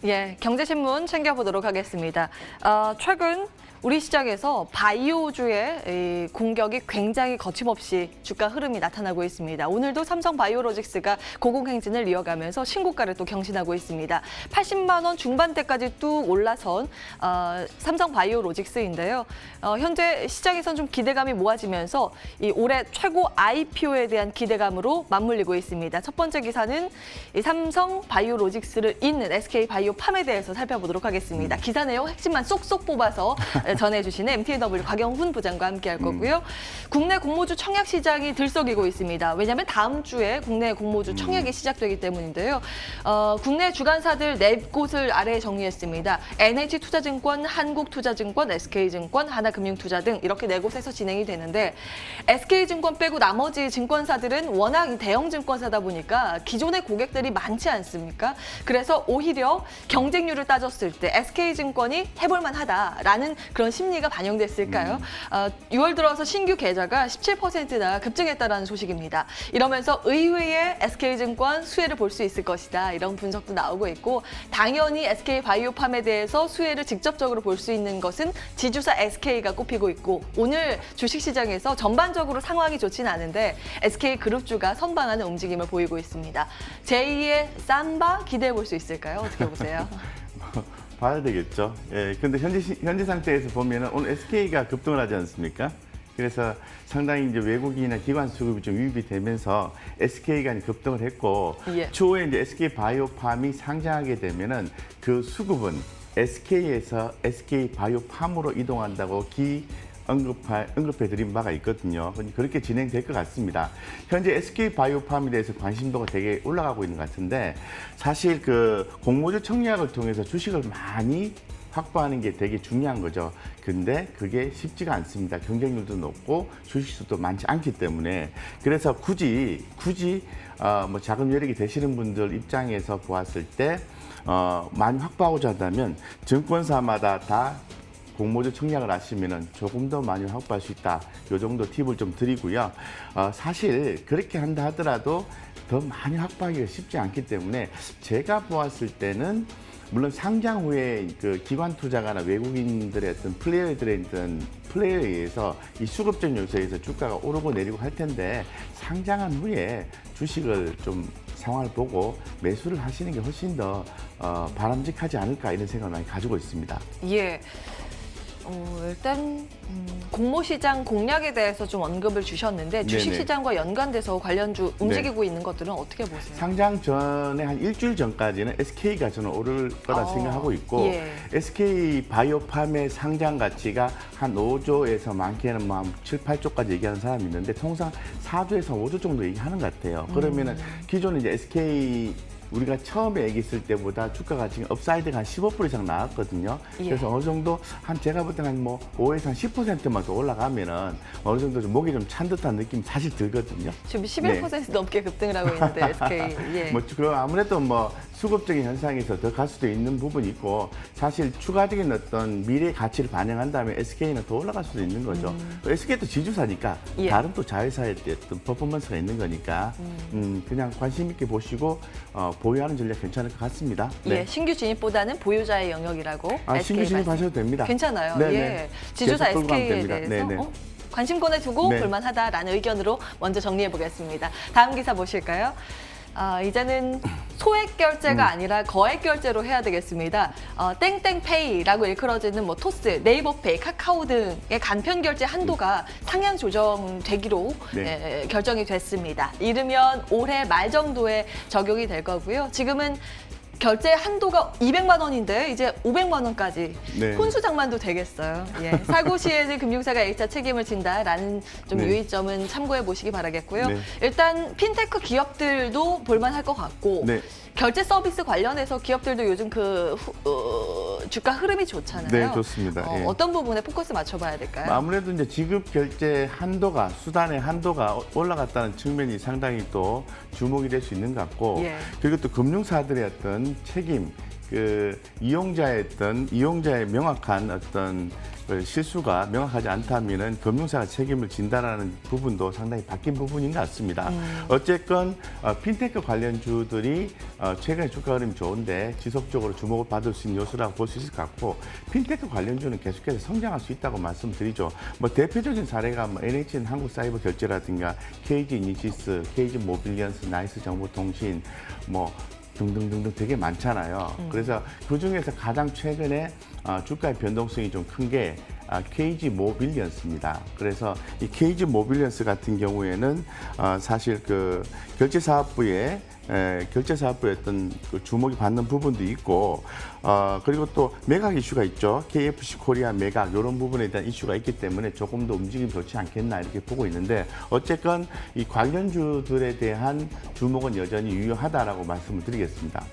예, 경제신문 챙겨보도록 하겠습니다. 최근 우리 시장에서 바이오주의 이 공격이 굉장히 거침없이 주가 흐름이 나타나고 있습니다. 오늘도 삼성바이오로직스가 고공행진을 이어가면서 신고가를 또 경신하고 있습니다. 80만 원 중반대까지 뚝 올라선 삼성바이오로직스인데요. 현재 시장에선 좀 기대감이 모아지면서 이 올해 최고 IPO에 대한 기대감으로 맞물리고 있습니다. 첫 번째 기사는 이 삼성바이오로직스를 잇는 SK바이오팜에 대해서 살펴보도록 하겠습니다. 기사 내용 핵심만 쏙쏙 뽑아서 전해주시는 MTW 곽영훈 부장과 함께할 거고요. 국내 공모주 청약 시장이 들썩이고 있습니다. 왜냐하면 다음 주에 국내 공모주 청약이 시작되기 때문인데요. 국내 주간사들 4곳을 아래에 정리했습니다. NH투자증권, 한국투자증권, SK증권, 하나금융투자 등 이렇게 4곳에서 진행이 되는데 SK증권 빼고 나머지 증권사들은 워낙 대형 증권사다 보니까 기존의 고객들이 많지 않습니까? 그래서 오히려 경쟁률을 따졌을 때 SK증권이 해볼만 하다라는 그런 심리가 반영됐을까요? 6월 들어서 신규 계좌가 17%나 급증했다는 소식입니다. 이러면서 의외의 SK증권 수혜를 볼 수 있을 것이다. 이런 분석도 나오고 있고 당연히 SK바이오팜에 대해서 수혜를 직접적으로 볼 수 있는 것은 지주사 SK가 꼽히고 있고 오늘 주식시장에서 전반적으로 상황이 좋지는 않은데 SK그룹주가 선방하는 움직임을 보이고 있습니다. 제2의 삼바 기대해 볼 수 있을까요? 어떻게 보세요? 봐야 되겠죠. 예, 근데 현재 상태에서 보면은 오늘 SK가 급등을 하지 않습니까? 그래서 상당히 이제 외국인이나 기관 수급이 좀 유입이 되면서 SK가 급등을 했고 예. 추후에 이제 SK바이오팜이 상장하게 되면은 그 수급은 SK에서 SK바이오팜으로 이동한다고 언급해 드린 바가 있거든요. 그렇게 진행될 것 같습니다. 현재 SK바이오팜에 대해서 관심도가 되게 올라가고 있는 것 같은데 사실 그 공모주 청약을 통해서 주식을 많이 확보하는 게 되게 중요한 거죠. 근데 그게 쉽지가 않습니다. 경쟁률도 높고 주식수도 많지 않기 때문에 그래서 굳이 뭐 자금 여력이 되시는 분들 입장에서 보았을 때 많이 확보하고자 한다면 증권사마다 다 공모주 청약을 하시면은 조금 더 많이 확보할 수 있다. 이 정도 팁을 좀 드리고요. 사실 그렇게 한다 하더라도 더 많이 확보하기가 쉽지 않기 때문에 제가 보았을 때는 물론 상장 후에 그 기관 투자가나 외국인들의 어떤 플레이어에 의해서 이 수급적 요소에서 주가가 오르고 내리고 할 텐데 상장한 후에 주식을 좀 상황을 보고 매수를 하시는 게 훨씬 더 바람직하지 않을까 이런 생각을 많이 가지고 있습니다. 예. 일단 공모시장 공략에 대해서 좀 언급을 주셨는데 주식시장과 연관돼서 관련주 움직이고 있는 것들은 어떻게 보세요? 상장 전에 한 일주일 전까지는 SK가 저는 오를 거라 생각하고 있고 예. SK바이오팜의 상장 가치가 한 5조에서 많게는 뭐 한 7, 8조까지 얘기하는 사람이 있는데 통상 4조에서 5조 정도 얘기하는 것 같아요. 그러면은 기존에 이제 SK 우리가 처음에 얘기했을 때보다 주가가 지금 업사이드가 한 15% 이상 나왔거든요. 예. 그래서 어느 정도 제가 볼 때는 뭐 5에서 한 10%만 더 올라가면은 어느 정도 좀 목이 좀 찬 듯한 느낌이 사실 들거든요. 지금 11% 넘게 급등을 하고 있는데 SK. 예. 뭐 그럼 아무래도 뭐 수급적인 현상에서 더 갈 수도 있는 부분이 있고 사실 추가적인 어떤 미래 가치를 반영한다면 SK는 더 올라갈 수도 있는 거죠. SK도 지주사니까 예. 다른 또 자회사의 어떤 퍼포먼스가 있는 거니까 그냥 관심 있게 보시고 보유하는 전략 괜찮을 것 같습니다. 예, 신규 진입보다는 보유자의 영역이라고. 신규 진입하셔도 됩니다. 괜찮아요. 네네. 예, 지주사 계속 끌고 가면 SK에 됩니다. 대해서 네네. 관심권에 두고 네. 볼만하다라는 의견으로 먼저 정리해 보겠습니다. 다음 기사 보실까요? 이제는 소액 결제가 아니라 거액 결제로 해야 되겠습니다. 땡땡페이라고 일컬어지는 뭐 토스, 네이버페이, 카카오 등의 간편 결제 한도가 상향 조정되기로 결정이 됐습니다. 이르면 올해 말 정도에 적용이 될 거고요. 지금은 결제 한도가 200만 원인데 이제 500만 원까지 혼수장만도 되겠어요. 예. 사고 시에는 금융사가 일차 책임을 진다라는 좀 유의점은 참고해 보시기 바라겠고요. 일단 핀테크 기업들도 볼만할 것 같고 결제 서비스 관련해서 기업들도 요즘 주가 흐름이 좋잖아요. 네, 좋습니다. 어떤 부분에 포커스 맞춰봐야 될까요? 아무래도 이제 지급 결제 한도가 수단의 한도가 올라갔다는 측면이 상당히 또 주목이 될 수 있는 것 같고 그리고 또 금융사들의 어떤 책임 그 이용자의 명확한 어떤 그 실수가 명확하지 않다면은 금융사가 책임을 진다라는 부분도 상당히 바뀐 부분인 것 같습니다. 어쨌건 핀테크 관련주들이 최근에 주가 흐름이 좋은데 지속적으로 주목을 받을 수 있는 요소라고 볼 수 있을 것 같고, 핀테크 관련주는 계속해서 성장할 수 있다고 말씀드리죠. 뭐 대표적인 사례가 뭐 NHN 한국사이버결제라든가 KG 이니시스, KG 모빌리언스, 나이스 정보통신 뭐 등등등등 되게 많잖아요. 그래서 그중에서 가장 최근에 주가의 변동성이 좀 큰 게 KG 모빌리언스입니다. 그래서 이 KG 모빌리언스 같은 경우에는 사실 그 결제사업부의 어떤 그 주목이 받는 부분도 있고, 그리고 또 매각 이슈가 있죠. KFC 코리아 매각 이런 부분에 대한 이슈가 있기 때문에 조금 더 움직임이 좋지 않겠나 이렇게 보고 있는데, 어쨌건 이 관련주들에 대한 주목은 여전히 유효하다라고 말씀을 드리겠습니다.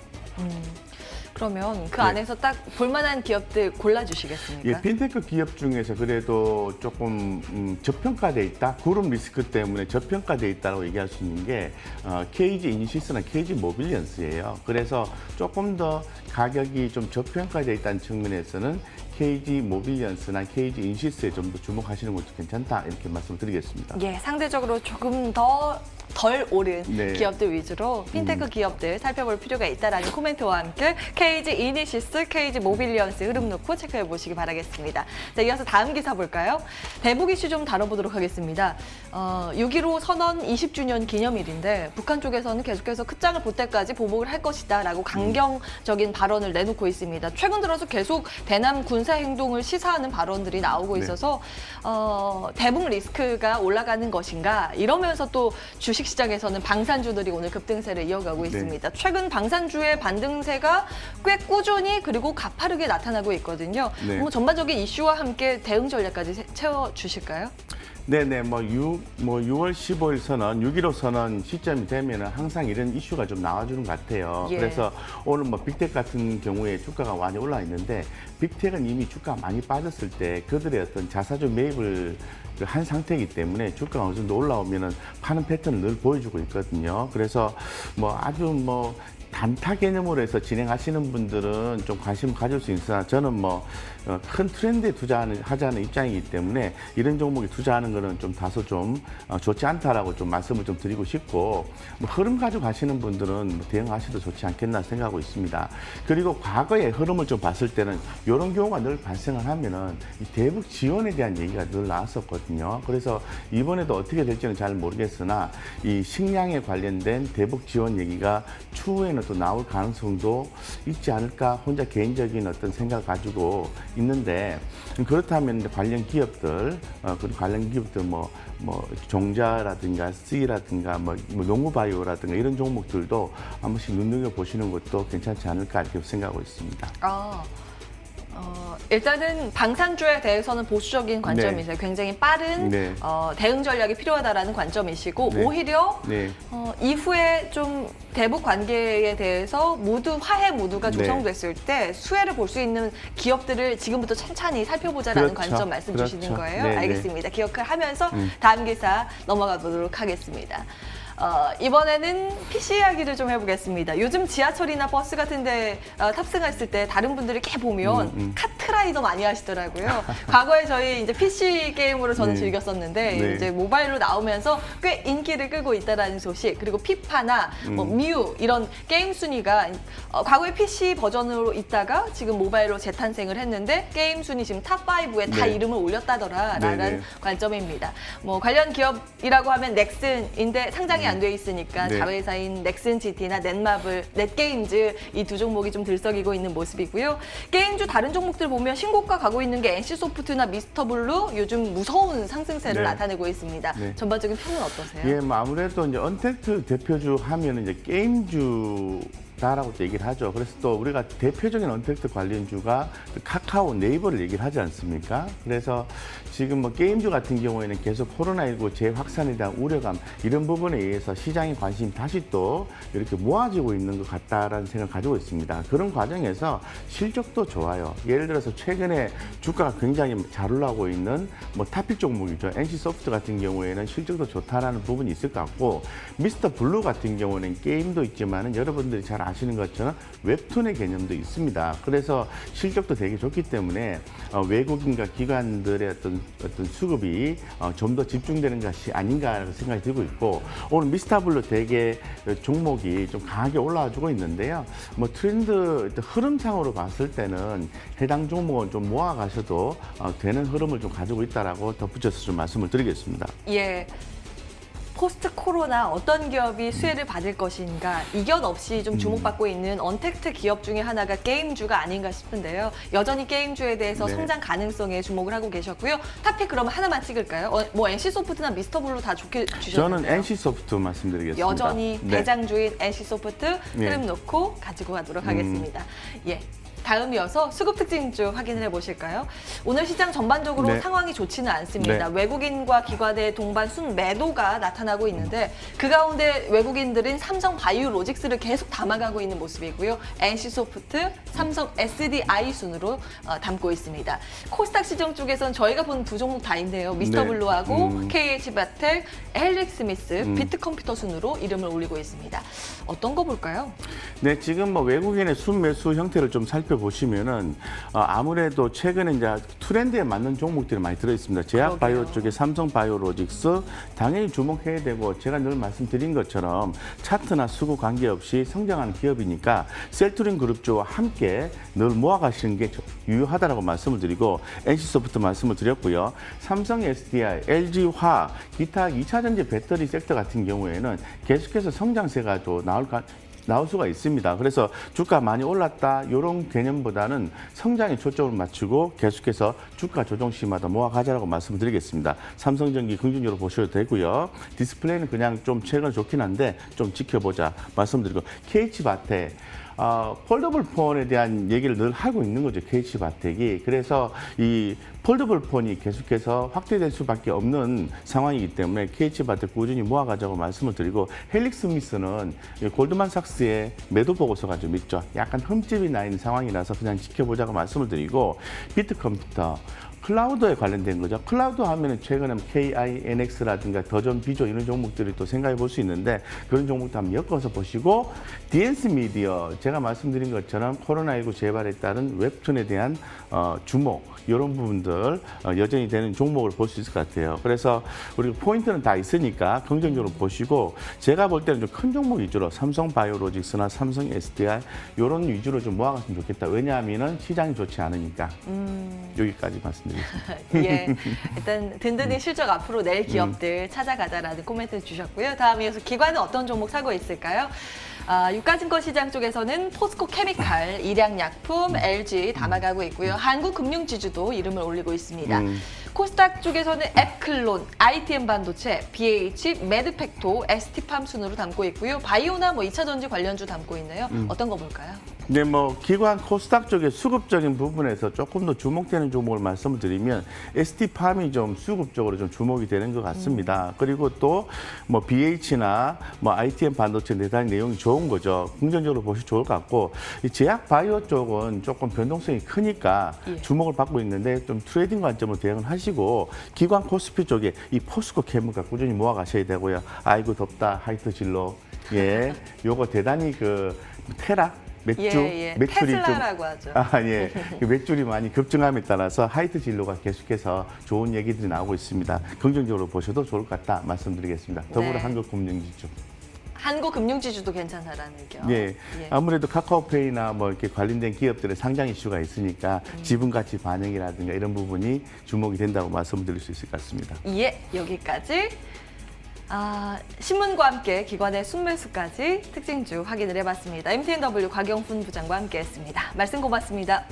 그러면 그 네. 안에서 딱 볼만한 기업들 골라주시겠습니까? 예, 핀테크 기업 중에서 그래도 조금 저평가돼 있다, 그룹 리스크 때문에 저평가돼 있다고 얘기할 수 있는 게 KG 이니시스나 KG 모빌리언스예요. 그래서 조금 더 가격이 좀 저평가돼 있다는 측면에서는 KG 모빌리언스나 KG 이니시스에 좀 더 주목하시는 것도 괜찮다 이렇게 말씀드리겠습니다. 예, 상대적으로 조금 더 덜 오른 네. 기업들 위주로 핀테크 기업들 살펴볼 필요가 있다라는 코멘트와 함께 KG 이니시스, KG 모빌리언스 흐름 놓고 체크해 보시기 바라겠습니다. 자, 이어서 다음 기사 볼까요? 대북 이슈 좀 다뤄보도록 하겠습니다. 6.15 선언 20주년 기념일인데 북한 쪽에서는 계속해서 끝장을 볼 때까지 보복을 할 것이다라고 강경적인 발언을 내놓고 있습니다. 최근 들어서 계속 대남 군사 행동을 시사하는 발언들이 나오고 있어서 대북 리스크가 올라가는 것인가 이러면서 또 주식시장에서는 방산주들이 오늘 급등세를 이어가고 있습니다. 최근 방산주의 반등세가 꽤 꾸준히 그리고 가파르게 나타나고 있거든요. 네. 뭐 전반적인 이슈와 함께 대응 전략까지 채워주실까요? 네네, 뭐 6월 15일 선언, 6.15 선언 시점이 되면은 항상 이런 이슈가 좀 나와주는 것 같아요. 예. 그래서 오늘 뭐 빅텍 같은 경우에 주가가 많이 올라 있는데, 빅텍은 이미 주가가 많이 빠졌을 때 그들의 어떤 자사주 매입을 한 상태이기 때문에 주가가 어느 정도 올라오면은 파는 패턴을 늘 보여주고 있거든요. 그래서 뭐 아주 뭐 단타 개념으로 해서 진행하시는 분들은 좀 관심 가질 수 있으나, 저는 뭐 큰 트렌드에 하자는 입장이기 때문에 이런 종목에 투자하는 거는 좀 다소 좀 좋지 않다라고 좀 말씀을 좀 드리고 싶고, 뭐 흐름 가지고 가시는 분들은 뭐 대응하셔도 좋지 않겠나 생각하고 있습니다. 그리고 과거의 흐름을 좀 봤을 때는 이런 경우가 늘 발생을 하면은 이 대북 지원에 대한 얘기가 늘 나왔었거든요. 그래서 이번에도 어떻게 될지는 잘 모르겠으나 이 식량에 관련된 대북 지원 얘기가 추후에는 또 나올 가능성도 있지 않을까, 혼자 개인적인 어떤 생각을 가지고 있는데, 그렇다면 관련 기업들, 그리고 관련 기업들 뭐 종자라든가 C라든가 뭐 농구바이오라든가 이런 종목들도 한 번씩 눈여겨보시는 것도 괜찮지 않을까 이렇게 생각하고 있습니다. 일단은 방산주에 대해서는 보수적인 관점이세요. 굉장히 빠른 네. 대응 전략이 필요하다라는 관점이시고, 네. 오히려 네. 이후에 좀 대북 관계에 대해서 화해 무드가 네. 조성됐을 때 수혜를 볼 수 있는 기업들을 지금부터 찬찬히 살펴보자라는 그렇죠. 관점 말씀 주시는 그렇죠. 거예요. 네, 알겠습니다. 기억을 하면서 다음 기사 넘어가 보도록 하겠습니다. 이번에는 PC 이야기를 좀 해보겠습니다. 요즘 지하철이나 버스 같은 데 탑승했을 때 다른 분들이 꽤 보면 카트라이더 많이 하시더라고요. 과거에 저희 이제 PC 게임으로 저는 네. 즐겼었는데 네. 이제 모바일로 나오면서 꽤 인기를 끌고 있다라는 소식, 그리고 피파나 뭐 뮤 이런 게임 순위가 과거에 PC 버전으로 있다가 지금 모바일로 재탄생을 했는데 게임 순위 지금 탑5에 다 네. 이름을 올렸다더라라는 네, 네. 관점입니다. 뭐 관련 기업이라고 하면 넥슨인데 상장이 안 돼 있으니까 네. 자회사인 넥슨 GT나 넷마블, 넷게임즈 이 두 종목이 좀 들썩이고 있는 모습이고요. 게임주 다른 종목들 보면 신고가 가고 있는 게 NC소프트나 미스터블루 요즘 무서운 상승세를 네. 나타내고 있습니다. 네. 전반적인 평은 어떠세요? 예, 뭐 아무래도 이제 언택트 대표주 하면 이제 게임주 다라고 또 얘기를 하죠. 그래서 또 우리가 대표적인 언택트 관련주가 카카오, 네이버를 얘기를 하지 않습니까? 그래서 지금 뭐 게임주 같은 경우에는 계속 코로나19 재확산에 대한 우려감, 이런 부분에 의해서 시장의 관심이 다시 또 이렇게 모아지고 있는 것 같다라는 생각을 가지고 있습니다. 그런 과정에서 실적도 좋아요. 예를 들어서 최근에 주가가 굉장히 잘 올라오고 있는 뭐 타픽 종목이죠. NC소프트 같은 경우에는 실적도 좋다라는 부분이 있을 것 같고, 미스터 블루 같은 경우는 게임도 있지만은 여러분들이 잘 아시는 것처럼 웹툰의 개념도 있습니다. 그래서 실적도 되게 좋기 때문에 외국인과 기관들의 어떤 수급이 좀 더 집중되는 것이 아닌가 생각이 들고 있고, 오늘 미스터블루 되게 종목이 좀 강하게 올라와주고 있는데요. 뭐 트렌드 흐름상으로 봤을 때는 해당 종목은 좀 모아가셔도 되는 흐름을 좀 가지고 있다라고 덧붙여서 좀 말씀을 드리겠습니다. 예. 포스트 코로나 어떤 기업이 수혜를 받을 것인가 이견 없이 좀 주목받고 있는 언택트 기업 중에 하나가 게임주가 아닌가 싶은데요. 여전히 게임주에 대해서 네. 성장 가능성에 주목을 하고 계셨고요. 탑픽 그러면 하나만 찍을까요? 뭐 NC소프트나 미스터블루 다 좋게 주셨는데요. 저는 NC소프트 말씀드리겠습니다. 여전히 네. 대장주인 NC소프트 흐름 네. 놓고 가지고 가도록 하겠습니다. 예. 다음이어서 수급 특징주 확인을 해보실까요? 오늘 시장 전반적으로 네. 상황이 좋지는 않습니다. 네. 외국인과 기관의 동반 순매도가 나타나고 있는데 그 가운데 외국인들은 삼성 바이오로직스를 계속 담아가고 있는 모습이고요. NC소프트, 삼성 SDI 순으로 담고 있습니다. 코스닥 시정 쪽에선 저희가 본 두 종목 다 있네요. 미스터블루하고 KH바텍, 헬릭스미스, 비트컴퓨터 순으로 이름을 올리고 있습니다. 어떤 거 볼까요? 네, 지금 뭐 외국인의 순매수 형태를 좀 살펴보시면은 아무래도 최근에 이제 트렌드에 맞는 종목들이 많이 들어 있습니다. 제약바이오 그러게요. 쪽에 삼성 바이오로직스 당연히 주목해야 되고, 제가 늘 말씀드린 것처럼 차트나 수급 관계없이 성장하는 기업이니까 셀트린 그룹주와 함께 늘 모아가시는 게 유효하다라고 말씀을 드리고, NC소프트 말씀을 드렸고요. 삼성 SDI, LG화, 기타 2차 전지 배터리 섹터 같은 경우에는 계속해서 성장세가 또 나올 수가 있습니다. 그래서 주가 많이 올랐다 이런 개념보다는 성장에 초점을 맞추고 계속해서 주가 조정 시마다 모아가자라고 말씀드리겠습니다. 삼성전기 긍정적으로 보셔도 되고요. 디스플레이는 그냥 좀 최근 좋긴 한데 좀 지켜보자 말씀드리고, KH바텍 폴더블 폰에 대한 얘기를 늘 하고 있는 거죠, KH바텍이. 그래서 이 폴더블 폰이 계속해서 확대될 수밖에 없는 상황이기 때문에 KH바텍 꾸준히 모아가자고 말씀을 드리고, 헬릭스미스는 골드만삭스의 매도 보고서가 좀 있죠. 약간 흠집이 나 있는 상황이라서 그냥 지켜보자고 말씀을 드리고, 비트컴퓨터 클라우드에 관련된 거죠. 클라우드 하면은 최근에 KINX라든가 더존 비조 이런 종목들이 또 생각해 볼 수 있는데, 그런 종목도 한번 엮어서 보시고, DS 미디어 제가 말씀드린 것처럼 코로나19 재발에 따른 웹툰에 대한 주목 이런 부분들 여전히 되는 종목을 볼 수 있을 것 같아요. 그래서 우리가 포인트는 다 있으니까 긍정적으로 보시고, 제가 볼 때는 좀 큰 종목 위주로 삼성 바이오로직스나 삼성 SDI 이런 위주로 좀 모아갔으면 좋겠다. 왜냐하면은 시장이 좋지 않으니까. 여기까지 말씀드리겠습니다. 예, 일단 든든히 실적 앞으로 낼 기업들 찾아가자라는 코멘트 주셨고요. 다음 이어서 기관은 어떤 종목 사고 있을까요? 유가증권 시장 쪽에서는 포스코 케미칼, 일양약품, LG 담아가고 있고요. 한국금융지주도 이름을 올리고 있습니다. 코스닥 쪽에서는 앱클론, ITM 반도체, BH, 매드팩토, ST팜 순으로 담고 있고요. 바이오나 뭐 2차 전지 관련주 담고 있네요. 어떤 거 볼까요? 네, 뭐 기관 코스닥 쪽의 수급적인 부분에서 조금 더 주목되는 종목을 말씀을 드리면 ST팜이 좀 수급적으로 좀 주목이 되는 것 같습니다. 그리고 또 뭐 BH나 뭐 ITM 반도체 대단히 내용이 좋은 거죠. 긍정적으로 보시면 좋을 것 같고, 이 제약 바이오 쪽은 조금 변동성이 크니까 주목을 받고 있는데 좀 트레이딩 관점으로 대응을 하시고, 기관 코스피 쪽에 이 포스코 케미칼 꾸준히 모아가셔야 되고요. 아이고 덥다 하이트 진로, 예, 요거 대단히 그 테라 맥주, 매출이 테슬라라고 하죠. 예. 매출이 많이 급증함에 따라서 하이트 진로가 계속해서 좋은 얘기들이 나오고 있습니다. 긍정적으로 보셔도 좋을 것 같다 말씀드리겠습니다. 더불어 네. 한국금융지주. 한국금융지주도 괜찮다라는 의견. 예. 아무래도 카카오페이나 뭐 이렇게 관련된 기업들의 상장 이슈가 있으니까 지분 가치 반영이라든가 이런 부분이 주목이 된다고 말씀드릴 수 있을 것 같습니다. 예, 여기까지. 신문과 함께 기관의 순매수까지 특징주 확인을 해봤습니다. MTNW 곽영훈 부장과 함께했습니다. 말씀 고맙습니다.